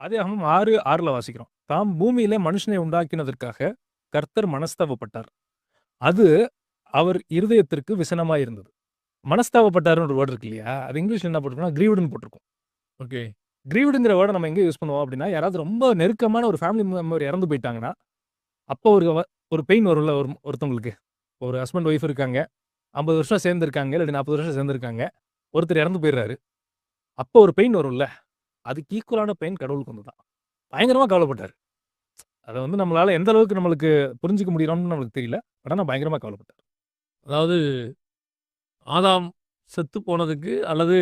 ஆதியாகமம் 6:6ல வாசிக்கிறோம். தாம் பூமியிலே மனுஷனை உண்டாக்கினதற்காக கர்த்தர் மனஸ்தாபப்பட்டார். அது அவர் இருதயத்திற்கு விசனமாய் இருந்தது. மனஸ்தாபப்பட்டாருன்னு ஒரு வேர்ட் இருக்கு இல்லையா? அது இங்கிலீஷ்ல என்ன போட்டிருக்கும்னா, கிரீவ்டுன்னு போட்டிருக்கும். ஓகே. கிரீவ்டுங்கிற வேர்ட நம்ம எங்க யூஸ் பண்ணுவோம் அப்படின்னா, யாராவது ரொம்ப நெருக்கமான ஒரு ஃபேமிலி மெம்பர் இறந்து போயிட்டாங்கன்னா, அப்போ ஒரு பெயின் வரும்ல ஒருத்தவங்களுக்கு. ஒரு ஹஸ்பண்ட், ஒய்ஃப் இருக்காங்க. 50 வருஷம் சேர்ந்திருக்காங்க. இல்லாட்டி 40 வருஷம் சேர்ந்திருக்காங்க. ஒருத்தர் இறந்து போயிடுறாரு. அப்போ ஒரு பெயின் வரும்ல. அதுக்கு ஈக்குவலான பெயின் கடவுளுக்கு வந்ததாம். பயங்கரமா கவலைப்பட்டாரு. அத வந்து நம்மளால எந்த அளவுக்கு நம்மளுக்கு புரிஞ்சுக்க முடியும்னு நம்மளுக்கு தெரியல. ஆனா பயங்கரமா கவலைப்பட்டாரு. அதாவது ஆதாம் செத்து போனதுக்கு அல்லது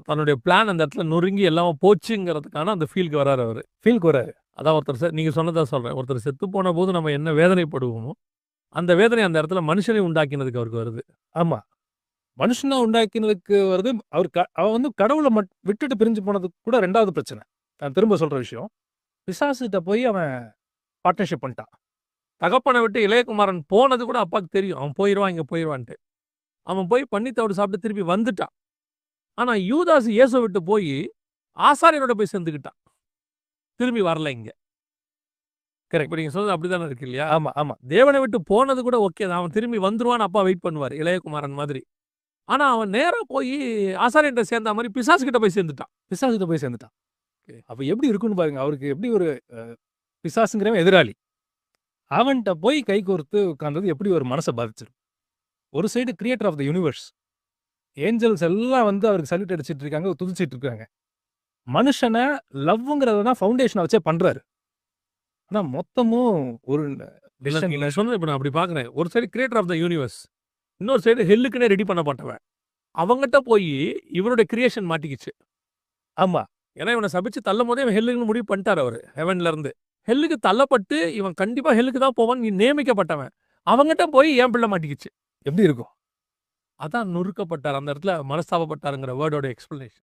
தன்னுடைய பிளான் அந்த இடத்துல நொறுங்கி எல்லாமே போச்சுங்கிறதுக்கான அந்த ஃபீல்க்கு வராரு அவரு. ஃபீல்க்கு வராரு. அதான் ஒருத்தர் நீங்க சொன்னதா சொல்றேன். ஒருத்தர் செத்து போனபோது நம்ம என்ன வேதனைப்படுவோமோ, அந்த வேதனை அந்த இடத்துல மனுஷனை உண்டாக்கினதுக்கு அவருக்கு வருது. ஆமா. மனுஷனா உண்டாக்கினதுக்கு வருது. அவன் வந்து கடவுள விட்டுட்டு பிரிஞ்சு போனது கூட 2வது பிரச்சனை. நான் திரும்ப சொல்ற விஷயம். பிசாசுட்ட போய் அவன் பார்ட்னர்ஷிப் பண்ணிட்டான். தகப்பன விட்டு இளையகுமாரன் போனது கூட அப்பாக்கு தெரியும். அவன் போயிருவான், இங்க போயிருவான்ட்டு. அவன் போய் பண்ணி தவிடு சாப்பிட்டு திருப்பி வந்துட்டான். ஆனா யூதாஸ் இயேசுவ விட்டு போய் ஆசாரியரோட போய் சேர்ந்துக்கிட்டான். திரும்பி வரல இங்க. கரெக்ட். இப்ப நீங்க சொல்றது அப்படித்தானே இருக்கு இல்லையா? ஆமா, ஆமா. தேவனை விட்டு போனது கூட ஓகே தான். அவன் திரும்பி வந்துருவான்னு அப்பா வெயிட் பண்ணுவாரு. இளையகுமாரன் மாதிரி. ஆனா அவன் நேரா போய் ஆசாரியன்ட்ட சேர்ந்த மாரி பிசாசு கிட்ட போய் சேர்ந்துட்டான். பிசாசுட்ட போய் சேர்ந்துட்டான். ஓகே. அப்ப எப்படி இருக்கும்னு பாருங்க. அவருக்கு எப்படி ஒரு பிசாசுங்கிறவன் எதிராளி. அவன்ட்ட போய் கை கோர்த்து உட்கார்ந்தது எப்படி ஒரு மனச பாதிச்சிரும். ஒரு side creator of the universe. Angels எல்லாம் வந்து அவருக்கு சல்யூட் அடிச்சிட்டு இருக்காங்க, துதிச்சிட்டு இருக்காங்க. மனுஷன லவ்ங்கிறத தான் ஃபவுண்டேஷனா வச்சே பண்றாரு. ஆனா மொத்தமும் ஒரு டிசிஷன் நீங்க சொன்னது இப்ப நான் அப்படி பார்க்கிறேன். ஒரு side creator of the universe. இன்னொரு சைடு ஹெல்லுக்குன்னே ரெடி பண்ணப்பட்டவன். அவங்கிட்ட போய் இவருடைய கிரியேஷன் மாட்டிக்கிச்சு. ஆமா. ஏன்னா இவனை சபிச்சு தள்ளும்போதே இவன் ஹெல்லுன்னு முடிவு பண்ணிட்டாரு அவரு. ஹெவன்ல இருந்து. ஹெல்லுக்கு தள்ளப்பட்டு இவன் கண்டிப்பா ஹெல்லுக்கு தான் போவான். நீ நியமிக்கப்பட்டவன். அவங்கிட்ட போய் என் பிள்ளை மாட்டிக்கிச்சு. எப்படி இருக்கும்? அதான் நொறுக்கப்பட்டார். அந்த இடத்துல மனஸ்தாபப்பட்டாருங்கிற வேர்டோட எக்ஸ்பிளனேஷன்.